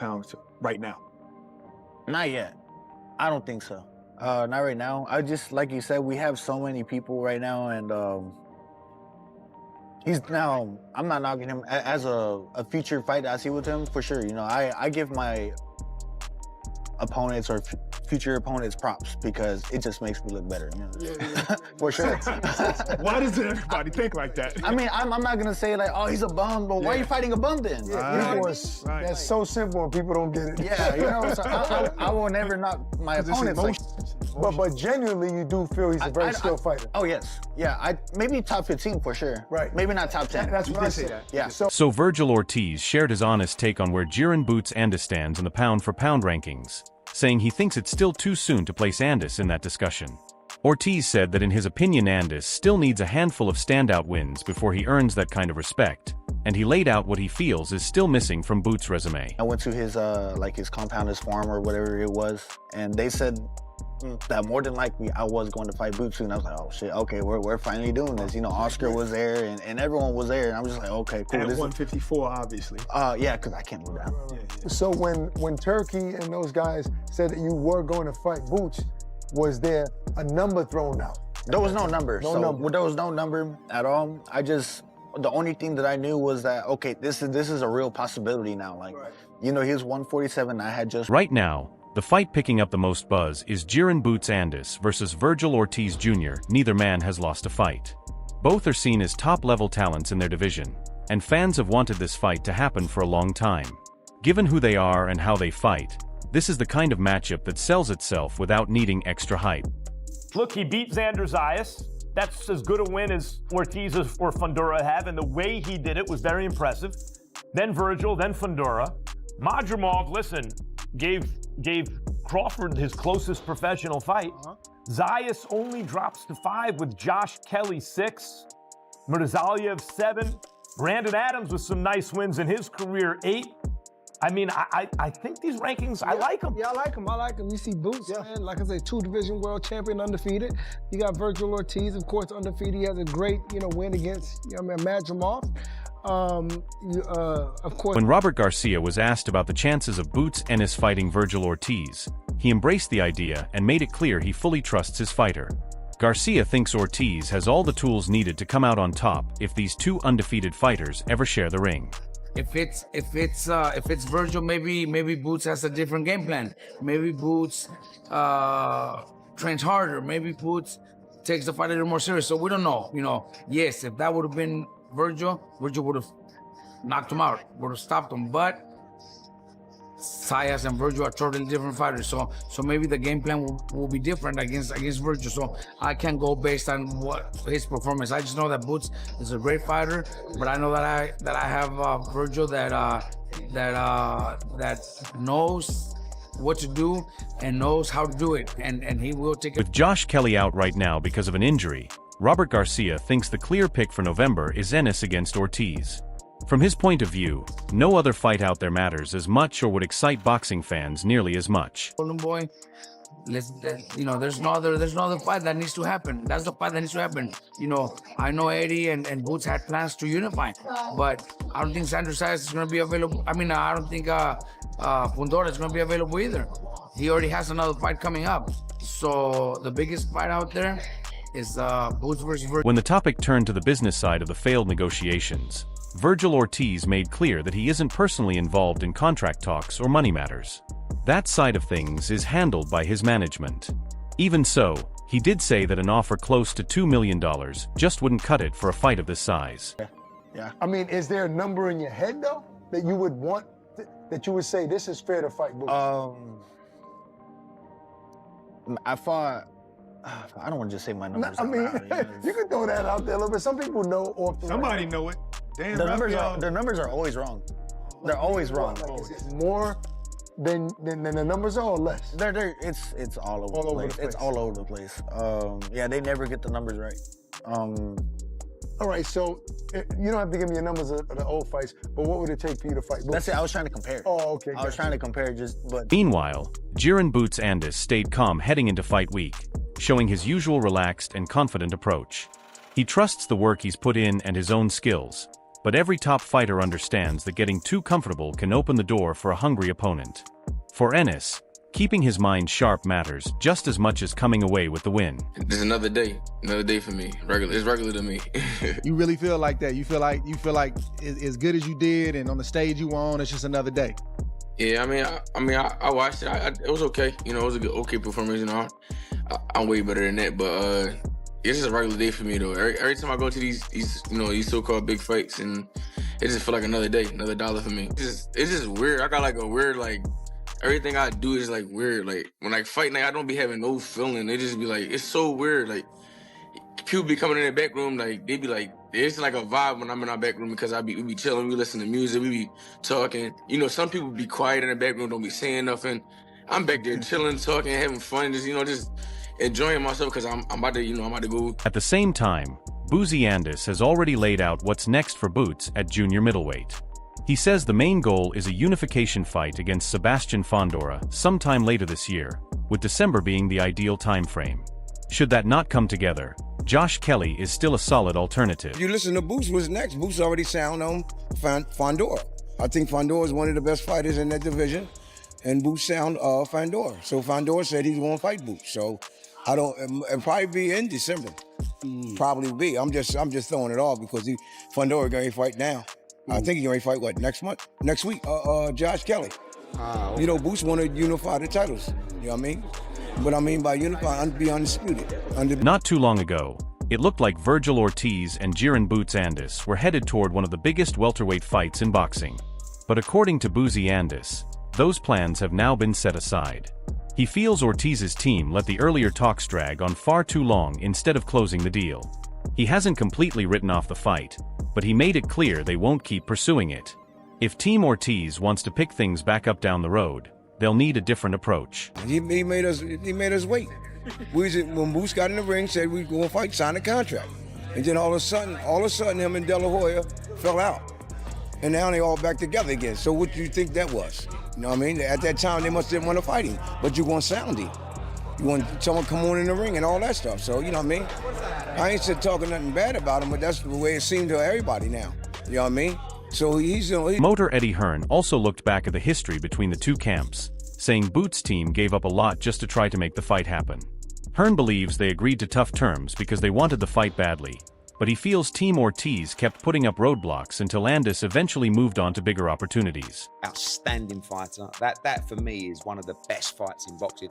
pound right now? Not yet. I don't think so. Not right now. I just, like you said, we have so many people right now, and I'm not knocking him as a future fight I see with him for sure. You know, I give my opponents or future opponents props because it just makes me look better. You know? Yeah. For sure. Why does everybody think like that? I mean, I'm not gonna say like, oh, he's a bum, but why are you fighting a bum then? Yeah, that's so simple and people don't get it. Yeah, you know, so I will never knock my opponents. Like, but genuinely, you do feel he's a very skilled fighter. Oh yes, yeah. Maybe top 15 for sure. Right. Maybe not top 10. That's what I said. Yeah. So Vergil Ortiz shared his honest take on where Jaron Boots Ennis stands in the pound-for-pound rankings, saying he thinks it's still too soon to place Ennis in that discussion. Ortiz said that in his opinion Ennis still needs a handful of standout wins before he earns that kind of respect, and he laid out what he feels is still missing from Boots' resume. I went to his his compound, his farm or whatever it was, and they said that more than likely I was going to fight Boots soon. I was like, oh shit, okay, we're finally doing this. You know, Oscar was there and everyone was there, and I was just like, okay, cool. At 154, obviously. Yeah, because I can't move down. So when Turkey and those guys said that you were going to fight Boots, was there a number thrown out? There was no number. No number. There was no number at all. The only thing that I knew was that, okay, this is a real possibility now. Like, you know, he was 147, I had just... Right now, the fight picking up the most buzz is Jaron Boots Ennis versus Vergil Ortiz Jr. Neither man has lost a fight. Both are seen as top-level talents in their division, and fans have wanted this fight to happen for a long time. Given who they are and how they fight, this is the kind of matchup that sells itself without needing extra hype. Look, he beat Xander Zayas. That's as good a win as Ortiz or Fundora have, and the way he did it was very impressive. Then Virgil, then Fundora. Madrimov, listen, gave Crawford his closest professional fight. Zayas only drops to 5 with Josh Kelly 6. Murzalia 7. Brandon Adams with some nice wins in his career 8. I mean, I think these rankings, I like them. Yeah, I like them. You see Boots, man, like I say, 2-division world champion, undefeated. You got Vergil Ortiz, of course, undefeated. He has a great, win against, Madrimov. Of course. When Robert Garcia was asked about the chances of Boots Ennis fighting Vergil Ortiz, he embraced the idea and made it clear he fully trusts his fighter. Garcia thinks Ortiz has all the tools needed to come out on top if these two undefeated fighters ever share the ring. If it's Virgil, maybe Boots has a different game plan. Maybe Boots trains harder. Maybe Boots takes the fight a little more serious. So we don't know. Yes, if that would have been Virgil would have knocked him out, would have stopped him. But Zayas and Virgil are totally different fighters. So maybe the game plan will be different against Virgil. So I can't go based on what his performance. I just know that Boots is a great fighter, but I know that I have Virgil that knows what to do and knows how to do it, and he will take it. With Josh Kelly out right now because of an injury, Robert Garcia thinks the clear pick for November is Ennis against Ortiz. From his point of view, no other fight out there matters as much or would excite boxing fans nearly as much. Golden Boy, there's no other fight that needs to happen. That's the fight that needs to happen. I know Eddie and Boots had plans to unify, but I don't think Xander Zayas is going to be available. I mean, I don't think Fundora is going to be available either. He already has another fight coming up. So the biggest fight out there is Boots versus Virgil. When the topic turned to the business side of the failed negotiations, Vergil Ortiz made clear that he isn't personally involved in contract talks or money matters. That side of things is handled by his management. Even so, he did say that an offer close to $2 million just wouldn't cut it for a fight of this size. Yeah. I mean, is there a number in your head, though, that you would want, that you would say, this is fair to fight Boots? I don't want to just say my numbers. I mean, you can throw that out there a little bit. Some people know off the Somebody know it. Damn, the numbers are always wrong. They're always wrong. Is it more than the numbers are, or less? It's all over the place. It's all over the place. Yeah, they never get the numbers right. All right, so you don't have to give me your numbers of the old fights, but what would it take for you to fight Boots? That's it. I was trying to compare. Oh, okay. I was trying to compare but... Meanwhile, Jaron Boots Ennis stayed calm heading into fight week, showing his usual relaxed and confident approach. He trusts the work he's put in and his own skills, But every top fighter understands that getting too comfortable can open the door for a hungry opponent. For Ennis, keeping his mind sharp matters just as much as coming away with the win. It's another day for me. It's regular to me. You really feel like that? You feel like as good as you did, and on the stage you were on, it's just another day. Yeah, I watched it. It was okay. You know, it was a good, okay performance. You know, I'm way better than that. But it's just a regular day for me though. Every time I go to these so-called big fights, and it just feel like another day, another dollar for me. It's just weird. I got like a weird everything I do is like weird. Like when I fight night, I don't be having no feeling. It just be like, it's so weird. Like people be coming in the back room, like they be like, it's like a vibe when I'm in our back room because we be chilling, we listen to music, we be talking. You know, some people be quiet in the back room, don't be saying nothing. I'm back there chilling, talking, having fun, just enjoying myself because I'm about to go. At the same time, Boots Ennis has already laid out what's next for Boots at junior middleweight. He says the main goal is a unification fight against Sebastian Fundora sometime later this year, with December being the ideal time frame. Should that not come together, Josh Kelly is still a solid alternative. You listen to Boots, what's next? Boots already sound on Fundora. I think Fundora is one of the best fighters in that division, and Boots sound Fundora. So Fundora said he's going to fight Boots. So it'll probably be in December. Probably be. I'm just throwing it off because Fundora going to fight now. I think he's going to fight next week. Josh Kelly. Okay. You know, Boots want to unify the titles. You know what I mean? What I mean by unify, be undisputed. Not too long ago, it looked like Vergil Ortiz and Jaron Boots Ennis were headed toward one of the biggest welterweight fights in boxing. But according to Boots Ennis, those plans have now been set aside. He feels Ortiz's team let the earlier talks drag on far too long instead of closing the deal. He hasn't completely written off the fight, but he made it clear they won't keep pursuing it. If Team Ortiz wants to pick things back up down the road, they'll need a different approach. He made us wait. When Boots got in the ring, said we going to fight, sign a contract. And then all of a sudden, him and De La Hoya fell out. And now they all back together again. So what do you think that was? You know what I mean? At that time, they must have want to fight him, but you're going to sound him. You want someone come on in the ring and all that stuff. So, you know what I mean? I ain't said talking nothing bad about him, but that's the way it seemed to everybody now. You know what I mean? So Motor Eddie Hearn also looked back at the history between the two camps, saying Boots' team gave up a lot just to try to make the fight happen. Hearn believes they agreed to tough terms because they wanted the fight badly, but he feels Team Ortiz kept putting up roadblocks until Ennis eventually moved on to bigger opportunities. Outstanding fighter. That for me is one of the best fights in boxing.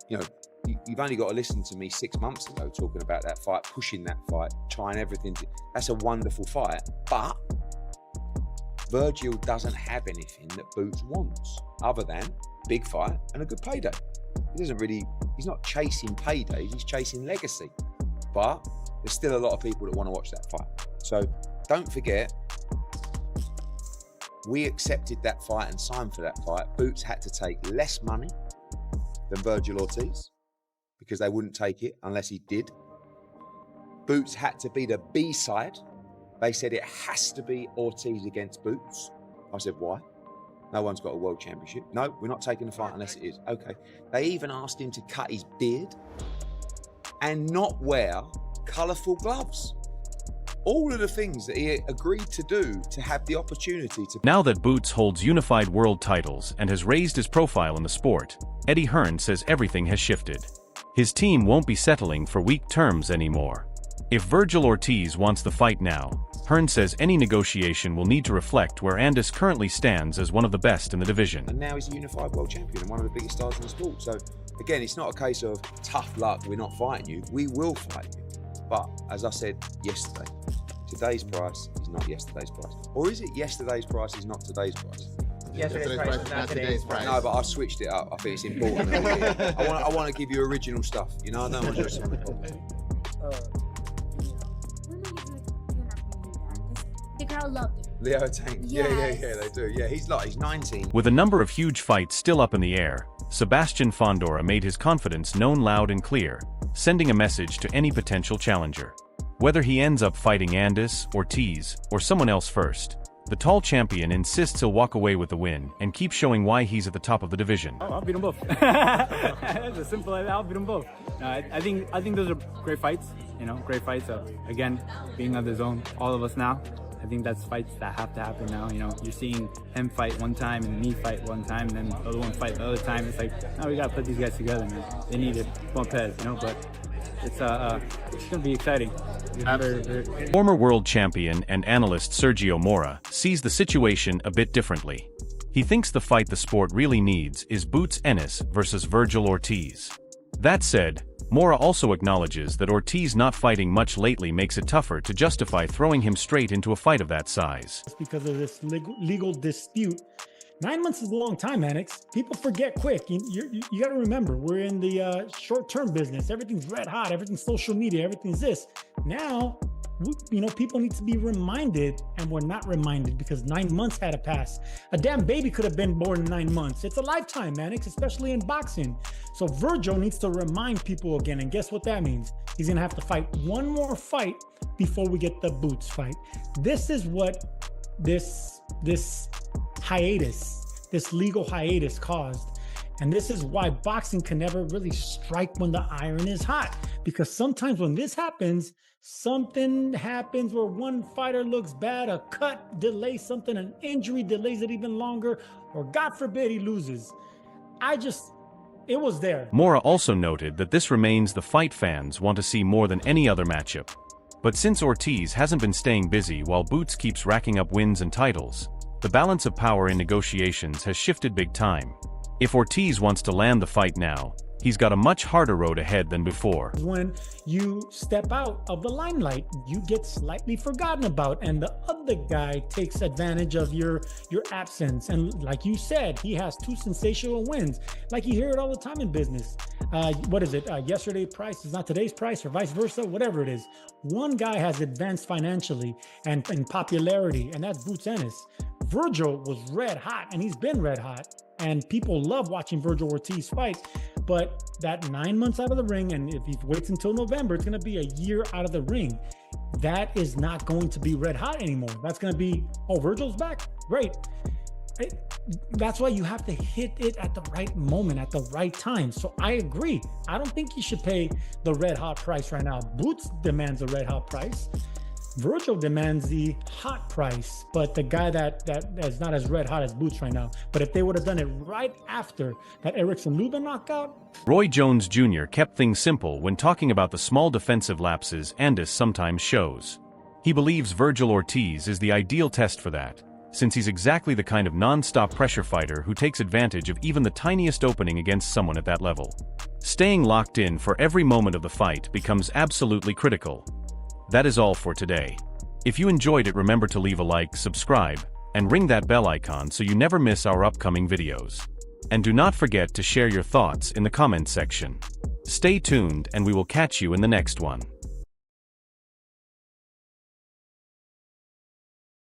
You've only got to listen to me 6 months ago talking about that fight, pushing that fight, trying everything. That's a wonderful fight, but Virgil doesn't have anything that Boots wants other than big fight and a good payday. He's not chasing paydays, he's chasing legacy. But there's still a lot of people that want to watch that fight. So don't forget, we accepted that fight and signed for that fight. Boots had to take less money than Vergil Ortiz because they wouldn't take it unless he did. Boots had to be the B side. They said it has to be Ortiz against Boots. I said, why? No one's got a world championship. No, we're not taking the fight unless it is. Okay. They even asked him to cut his beard and not wear colourful gloves. All of the things that he agreed to do to have the opportunity to... Now that Boots holds unified world titles and has raised his profile in the sport, Eddie Hearn says everything has shifted. His team won't be settling for weak terms anymore. If Vergil Ortiz wants the fight now, Hearn says any negotiation will need to reflect where Ennis currently stands as one of the best in the division. And now he's a unified world champion and one of the biggest stars in the sport. So again, it's not a case of tough luck, we're not fighting you. We will fight you. But as I said yesterday, today's price is not yesterday's price. Or is it yesterday's price is not today's price? Yesterday's price is not today's price. No, but I've switched it up. I think it's important. I want to give you original stuff. You know, I don't want to do something. The crowd loved it. Leo Tank. Yes. Yeah, they do. Yeah, he's 19. With a number of huge fights still up in the air, Sebastian Fundora made his confidence known loud and clear, sending a message to any potential challenger. Whether he ends up fighting Ennis, Ortiz, or someone else first, the tall champion insists he'll walk away with the win and keep showing why he's at the top of the division. I'll beat them both. It's as simple as that. I'll beat them both. I think those are great fights. You know, great fights. Again, being of the zone, all of us now I think that's fights that have to happen now. You know, you're seeing him fight one time and me fight one time, and then the other one fight the other time. It's like, no, we gotta put these guys together, man. They need to bump heads, you know. But it's gonna be exciting. Former world champion and analyst Sergio Mora sees the situation a bit differently. He thinks the fight the sport really needs is Boots Ennis versus Vergil Ortiz. That said, Mora also acknowledges that Ortiz not fighting much lately makes it tougher to justify throwing him straight into a fight of that size. Because of this legal dispute. 9 months is a long time, Annex. People forget quick. You got to remember, we're in the short-term business. Everything's red hot. Everything's social media. Everything's this. Now, people need to be reminded, and we're not reminded because 9 months had to pass. A damn baby could have been born in 9 months. It's a lifetime, Annex, especially in boxing. So Virgil needs to remind people again, and guess what that means? He's going to have to fight one more fight before we get the Boots fight. This is what this hiatus, this legal hiatus caused. And this is why boxing can never really strike when the iron is hot. Because sometimes when this happens, something happens where one fighter looks bad, a cut delays something, an injury delays it even longer, or God forbid he loses. It was there. Mora also noted that this remains the fight fans want to see more than any other matchup. But since Ortiz hasn't been staying busy while Boots keeps racking up wins and titles, the balance of power in negotiations has shifted big time. If Ortiz wants to land the fight now, he's got a much harder road ahead than before. When you step out of the limelight, you get slightly forgotten about, and the other guy takes advantage of your absence. And like you said, he has 2 sensational wins. Like you hear it all the time in business. What is it? Yesterday's price is not today's price, or vice versa, whatever it is. One guy has advanced financially and in popularity, and that's Boots Ennis. Virgil was red hot, and he's been red hot. And people love watching Vergil Ortiz fight, but that 9 months out of the ring, and if he waits until November, it's going to be a year out of the ring. That is not going to be red hot anymore. That's going to be, oh, Virgil's back? Great. That's why you have to hit it at the right moment, at the right time. So I agree. I don't think you should pay the red hot price right now. Boots demands a red hot price. Virgil demands the hot price, but the guy that is not as red hot as Boots right now. But if they would have done it right after that Erickson Lubin knockout. Roy Jones Jr. kept things simple when talking about the small defensive lapses Ennis sometimes shows. He believes Vergil Ortiz is the ideal test for that, since he's exactly the kind of non-stop pressure fighter who takes advantage of even the tiniest opening against someone at that level. Staying locked in for every moment of the fight becomes absolutely critical. That is all for today. If you enjoyed it, remember to leave a like, subscribe, and ring that bell icon so you never miss our upcoming videos. And do not forget to share your thoughts in the comments section. Stay tuned and we will catch you in the next one.